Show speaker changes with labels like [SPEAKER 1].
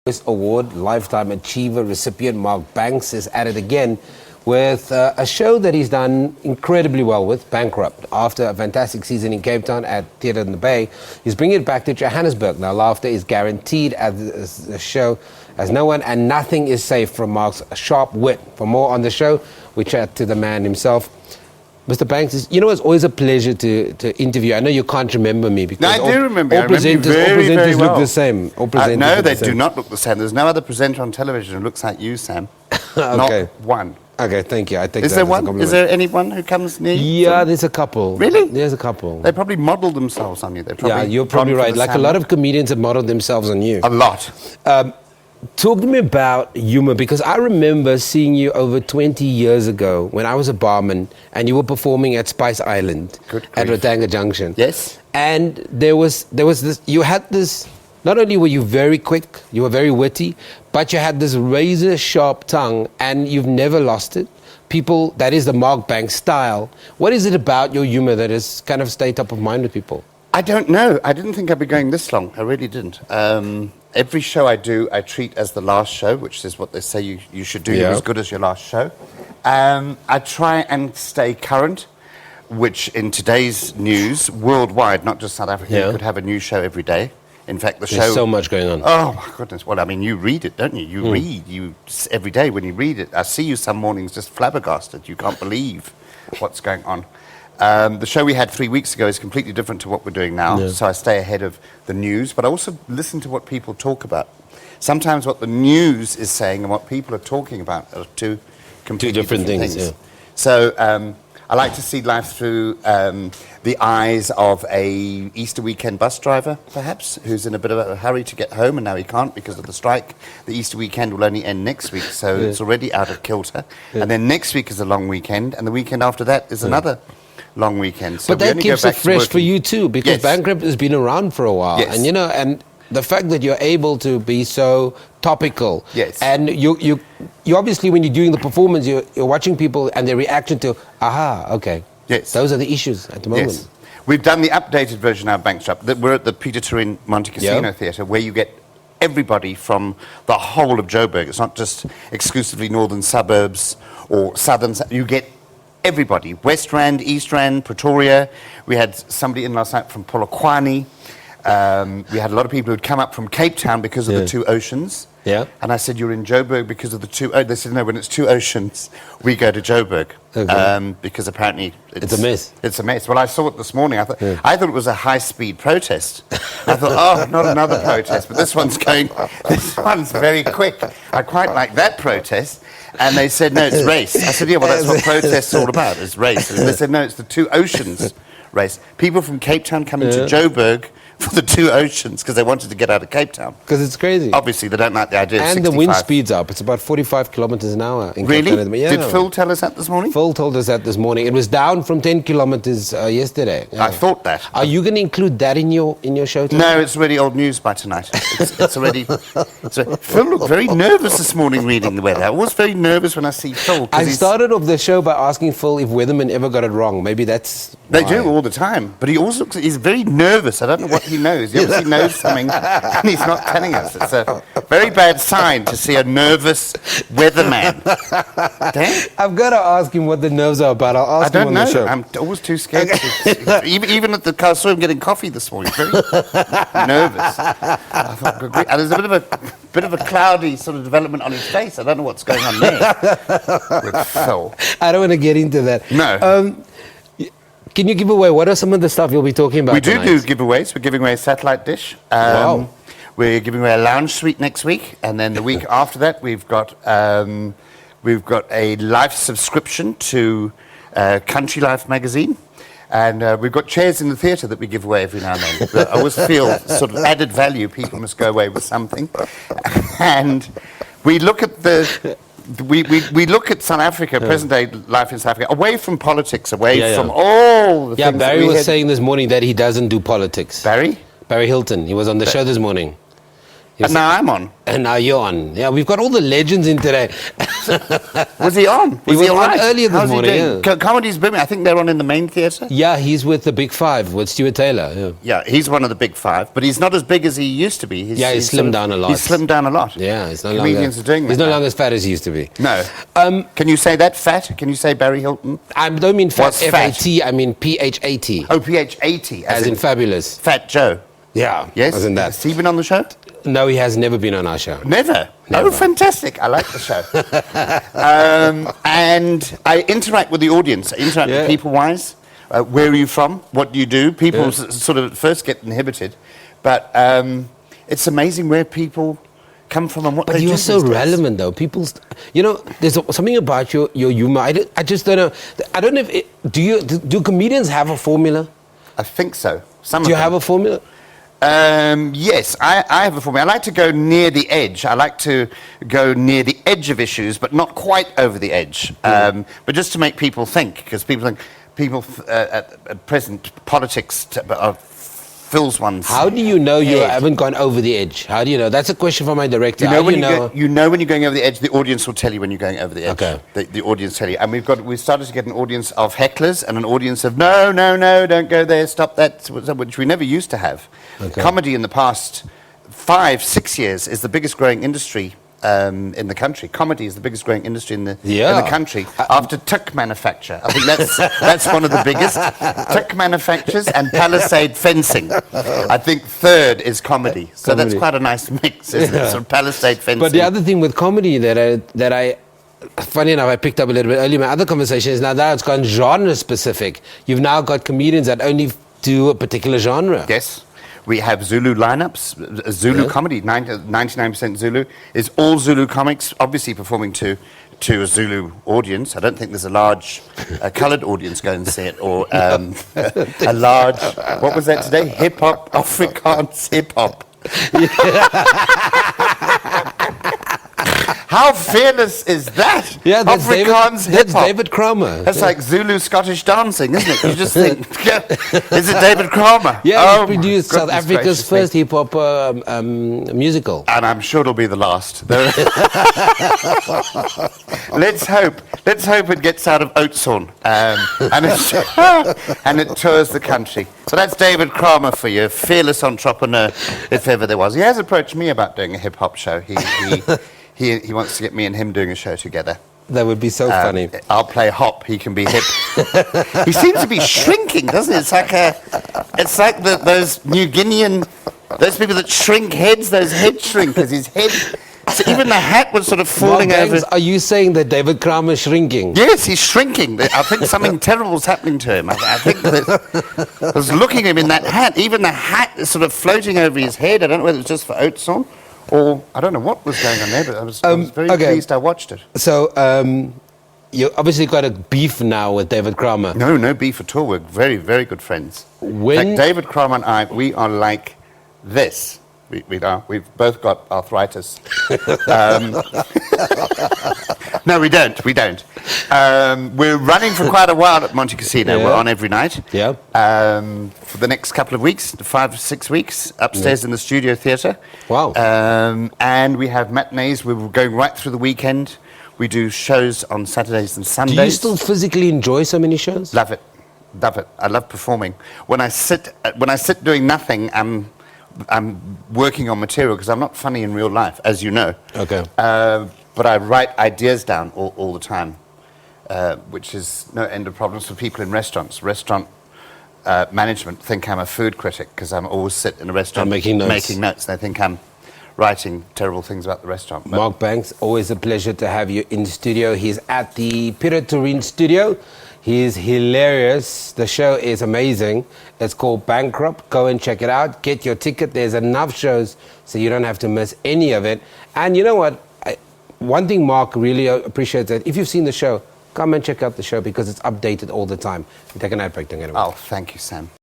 [SPEAKER 1] Award Lifetime Achiever recipient Mark Banks is at it again with a show that he's done incredibly well with, Bankrupt. After a fantastic season in Cape Town at Theatre in the Bay, he's bringing it back to Johannesburg. Now, laughter is guaranteed at the show as no one and nothing is safe from Mark's sharp wit. For more on the show, we chat to the man himself. Mr. Banks, it's always a pleasure to interview. I know you can't remember me because
[SPEAKER 2] I do remember.
[SPEAKER 1] All presenters
[SPEAKER 2] very well.
[SPEAKER 1] look the same.
[SPEAKER 2] No, they do not look the same. There's no other presenter on television who looks like you, Sam.
[SPEAKER 1] Okay.
[SPEAKER 2] Not one.
[SPEAKER 1] Okay, thank you. I think
[SPEAKER 2] Is there one? Is there anyone who comes near you?
[SPEAKER 1] Yeah, there's a couple.
[SPEAKER 2] Really?
[SPEAKER 1] There's a couple.
[SPEAKER 2] They probably modelled themselves on you.
[SPEAKER 1] Yeah, you're probably right. Like a lot of comedians have modelled themselves on you.
[SPEAKER 2] A lot.
[SPEAKER 1] Talk to me about humor, because I remember seeing you over 20 years ago when I was a barman and you were performing at Spice Island at Rotanga Junction.
[SPEAKER 2] Yes.
[SPEAKER 1] And there was this, you had this, not only were you very quick, you were very witty, but you had this razor sharp tongue and you've never lost it. People, that is the Mark Banks style. What is it about your humor that has kind of stayed top of mind with people?
[SPEAKER 2] I don't know. I didn't think I'd be going this long. I really didn't. Every show I do, I treat as the last show, which is what they say you should do. You're as good as your last show. I try and stay current, which in today's news, worldwide, not just South Africa, you could have a new show every day. In fact,
[SPEAKER 1] There's so much going on.
[SPEAKER 2] Oh, my goodness. Well, I mean, you read it, don't you? You read every day when you read it. I see you some mornings just flabbergasted. You can't believe what's going on. The show we had 3 weeks ago is completely different to what we're doing now, so I stay ahead of the news, but I also listen to what people talk about. Sometimes what the news is saying and what people are talking about are two completely different things. Yeah. So I like to see life through the eyes of a Easter weekend bus driver, perhaps, who's in a bit of a hurry to get home, and now he can't because of the strike. The Easter weekend will only end next week, so it's already out of kilter. And then next week is a long weekend, and the weekend after that is another long weekend. So
[SPEAKER 1] but that keeps it fresh for you too, because Bankrupt has been around for a while.
[SPEAKER 2] Yes.
[SPEAKER 1] And and the fact that you're able to be so topical.
[SPEAKER 2] Yes.
[SPEAKER 1] And you obviously, when you're doing the performance, you're watching people and their reaction to, okay.
[SPEAKER 2] Yes.
[SPEAKER 1] Those are the issues at the moment.
[SPEAKER 2] Yes. We've done the updated version of Bankrupt. We're at the Peter Turin Monte Casino Theatre, where you get everybody from the whole of Joburg. It's not just exclusively northern suburbs or southern. You get everybody. West Rand, East Rand, Pretoria. We had somebody in last night from Polokwane. We had a lot of people who'd come up from Cape Town because of the two oceans. Yeah. And I said, you're in Joburg because of the two... They said, no, when it's two oceans, we go to Joburg. Okay. Because apparently...
[SPEAKER 1] It's a mess.
[SPEAKER 2] It's a mess. Well, I saw it this morning. I thought it was a high-speed protest. I thought, not another protest, but this one's very quick. I quite like that protest. And they said, no, it's race. I said, yeah, well, that's what protests all about, is race. And they said, no, it's the two oceans race. People from Cape Town coming to Joburg for the two oceans because they wanted to get out of Cape Town.
[SPEAKER 1] Because it's crazy.
[SPEAKER 2] Obviously, they don't like the idea of 65.
[SPEAKER 1] And the wind speed's up. It's about 45 kilometers an hour. In
[SPEAKER 2] really?
[SPEAKER 1] Cape Town. Yeah.
[SPEAKER 2] Did Phil tell us that this morning?
[SPEAKER 1] Phil told us that this morning. It was down from 10 kilometers yesterday. Yeah.
[SPEAKER 2] I thought that.
[SPEAKER 1] Are you going to include that in your show tonight?
[SPEAKER 2] No, it's already old news by tonight. It's already... Phil looked very nervous this morning reading the weather. I was very nervous when I see Phil.
[SPEAKER 1] I started off the show by asking Phil if weathermen ever got it wrong. Maybe that's
[SPEAKER 2] They do all the time. But he also he's very nervous. I don't know what he knows. He obviously knows something and he's not telling us. It's a very bad sign to see a nervous weatherman. Damn.
[SPEAKER 1] I've got to ask him what the nerves are about. I'll ask him on the show.
[SPEAKER 2] I'm always too scared. Even at the car, I saw him getting coffee this morning. Very nervous. I thought, and there's a bit of a cloudy sort of development on his face. I don't know what's going on there with Phil.
[SPEAKER 1] I don't want to get into that.
[SPEAKER 2] No.
[SPEAKER 1] Can you give away, what are some of the stuff you'll be talking about tonight?
[SPEAKER 2] We do giveaways. We're giving away a satellite dish.
[SPEAKER 1] Wow.
[SPEAKER 2] We're giving away a lounge suite next week. And then the week after that, we've got a life subscription to Country Life magazine. And we've got chairs in the theatre that we give away every now and then. But I always feel sort of added value. People must go away with something. And we look at we look at South Africa, present-day life in South Africa, away from politics, away from all the things.
[SPEAKER 1] Yeah, Barry was saying this morning that he doesn't do politics.
[SPEAKER 2] Barry?
[SPEAKER 1] Barry Hilton. He was on the show this morning.
[SPEAKER 2] And now I'm on.
[SPEAKER 1] And now you're on. Yeah, we've got all the legends in today.
[SPEAKER 2] Was he on?
[SPEAKER 1] He was
[SPEAKER 2] all
[SPEAKER 1] on
[SPEAKER 2] right?
[SPEAKER 1] earlier this
[SPEAKER 2] How's
[SPEAKER 1] morning,
[SPEAKER 2] he doing? Comedy's booming. I think they're on in the main theatre.
[SPEAKER 1] Yeah, he's with the Big Five, with Stuart Taylor. Yeah,
[SPEAKER 2] Yeah, he's one of the big five, but he's not as big as he used to be.
[SPEAKER 1] he's slimmed down a lot.
[SPEAKER 2] He's slimmed down a lot.
[SPEAKER 1] Yeah, he's no
[SPEAKER 2] Comedians
[SPEAKER 1] longer,
[SPEAKER 2] are doing that
[SPEAKER 1] he's no
[SPEAKER 2] now.
[SPEAKER 1] longer as fat as he used to be.
[SPEAKER 2] No. Can you say that, fat? Can you say Barry Hilton?
[SPEAKER 1] I don't mean fat,
[SPEAKER 2] What's fat?
[SPEAKER 1] F-A-T, I mean P-H-A-T.
[SPEAKER 2] Oh, PH80.
[SPEAKER 1] As in fabulous.
[SPEAKER 2] Fat Joe.
[SPEAKER 1] Yeah,
[SPEAKER 2] Yes?
[SPEAKER 1] as in that.
[SPEAKER 2] Has he been on the show?
[SPEAKER 1] No, he has never been on our show.
[SPEAKER 2] Never.
[SPEAKER 1] Never.
[SPEAKER 2] Oh, fantastic. I like the show. And I interact with the audience. I interact with people-wise. Where are you from? What do you do? People sort of first get inhibited. But it's amazing where people come from and what they do.
[SPEAKER 1] But you're so
[SPEAKER 2] these days.
[SPEAKER 1] relevant, though. People's, there's something about your humor. I just don't know. I don't know if do comedians have a formula?
[SPEAKER 2] I think so. Some
[SPEAKER 1] Do
[SPEAKER 2] of
[SPEAKER 1] you
[SPEAKER 2] them.
[SPEAKER 1] have a formula?
[SPEAKER 2] Yes, I have a formula. I like to go near the edge. I like to go near the edge of issues, but not quite over the edge. But just to make people think, because people at present, politics fills one's
[SPEAKER 1] How do you know you
[SPEAKER 2] head.
[SPEAKER 1] haven't gone over the edge? How do you know? That's a question for my director.
[SPEAKER 2] You know,
[SPEAKER 1] How do
[SPEAKER 2] when
[SPEAKER 1] you know?
[SPEAKER 2] you know when you're going over the edge, the audience will tell you when you're going over the edge.
[SPEAKER 1] Okay.
[SPEAKER 2] The audience tell you. And we've started to get an audience of hecklers and an audience of no, don't go there, stop that, which we never used to have.
[SPEAKER 1] Okay.
[SPEAKER 2] Comedy in the past 5-6 years is the biggest growing industry in the country. Comedy is the biggest growing industry in the country after tuck manufacture. I think that's one of the biggest. Tuck manufacturers and palisade fencing. I think third is comedy. So that's quite a nice mix, isn't it? Sort of palisade fencing.
[SPEAKER 1] But the other thing with comedy that I funny enough, I picked up a little bit earlier. My other conversation is now that it's gone genre specific. You've now got comedians that only do a particular genre.
[SPEAKER 2] Yes. We have Zulu lineups. Zulu comedy, 99% Zulu, is all Zulu comics, obviously performing to a Zulu audience. I don't think there's a large coloured audience going to see it, or a large, what was that today? Hip-hop, Afrikaans hip-hop. How fearless is that?
[SPEAKER 1] Yeah, that's
[SPEAKER 2] Afrikaans
[SPEAKER 1] That's
[SPEAKER 2] hip-hop.
[SPEAKER 1] David Cromer.
[SPEAKER 2] That's like Zulu Scottish dancing, isn't it? You just think, is it David Cromer?
[SPEAKER 1] Yeah,
[SPEAKER 2] Oh,
[SPEAKER 1] he produced
[SPEAKER 2] my
[SPEAKER 1] South
[SPEAKER 2] goodness
[SPEAKER 1] Africa's
[SPEAKER 2] gracious
[SPEAKER 1] first
[SPEAKER 2] me.
[SPEAKER 1] hip-hop musical.
[SPEAKER 2] And I'm sure it'll be the last. Let's hope it gets out of Oatshorn and it tours the country. So that's David Cromer for you, fearless entrepreneur, if ever there was. He has approached me about doing a hip-hop show. He wants to get me and him doing a show together.
[SPEAKER 1] That would be so funny.
[SPEAKER 2] I'll play hop. He can be hip. He seems to be shrinking, doesn't it? It's like those New Guinean, those people that shrink heads, those head shrinkers. His head, so even the hat was sort of falling
[SPEAKER 1] Mark
[SPEAKER 2] over.
[SPEAKER 1] Banks, are you saying that David Cromer is shrinking?
[SPEAKER 2] Yes, he's shrinking. I think something terrible is happening to him. I think that I was looking at him in that hat. Even the hat is sort of floating over his head. I don't know whether it's just for Oatshorn or I don't know what was going on there, but I was very pleased I watched it.
[SPEAKER 1] So, you obviously got a beef now with David Cromer.
[SPEAKER 2] No beef at all. We're very, very good friends.
[SPEAKER 1] When-
[SPEAKER 2] In fact, David Cromer and I, we are like this. We are. We've both got arthritis. No, we don't. We're running for quite a while at Monte Casino.
[SPEAKER 1] Yeah.
[SPEAKER 2] We're on every night.
[SPEAKER 1] Yeah.
[SPEAKER 2] For the next couple of weeks, 5 or 6 weeks, upstairs in the studio theatre.
[SPEAKER 1] Wow.
[SPEAKER 2] And we have matinees. We're going right through the weekend. We do shows on Saturdays and Sundays.
[SPEAKER 1] Do you still physically enjoy so many shows?
[SPEAKER 2] Love it. I love performing. When I sit doing nothing, I'm working on material because I'm not funny in real life, as you know.
[SPEAKER 1] Okay.
[SPEAKER 2] But I write ideas down all the time, which is no end of problems for people in restaurants. Restaurant management think I'm a food critic because I'm always sit in a restaurant
[SPEAKER 1] making notes.
[SPEAKER 2] They think I'm writing terrible things about the restaurant. But
[SPEAKER 1] Mark Banks, always a pleasure to have you in studio. He's at the Peter Turin studio. He's hilarious. The show is amazing. It's called Bankrupt. Go and check it out. Get your ticket. There's enough shows so you don't have to miss any of it. And you know what? One thing Mark really appreciates that if you've seen the show, come and check out the show because it's updated all the time. Take a night break. Don't get away.
[SPEAKER 2] oh, thank you, Sam.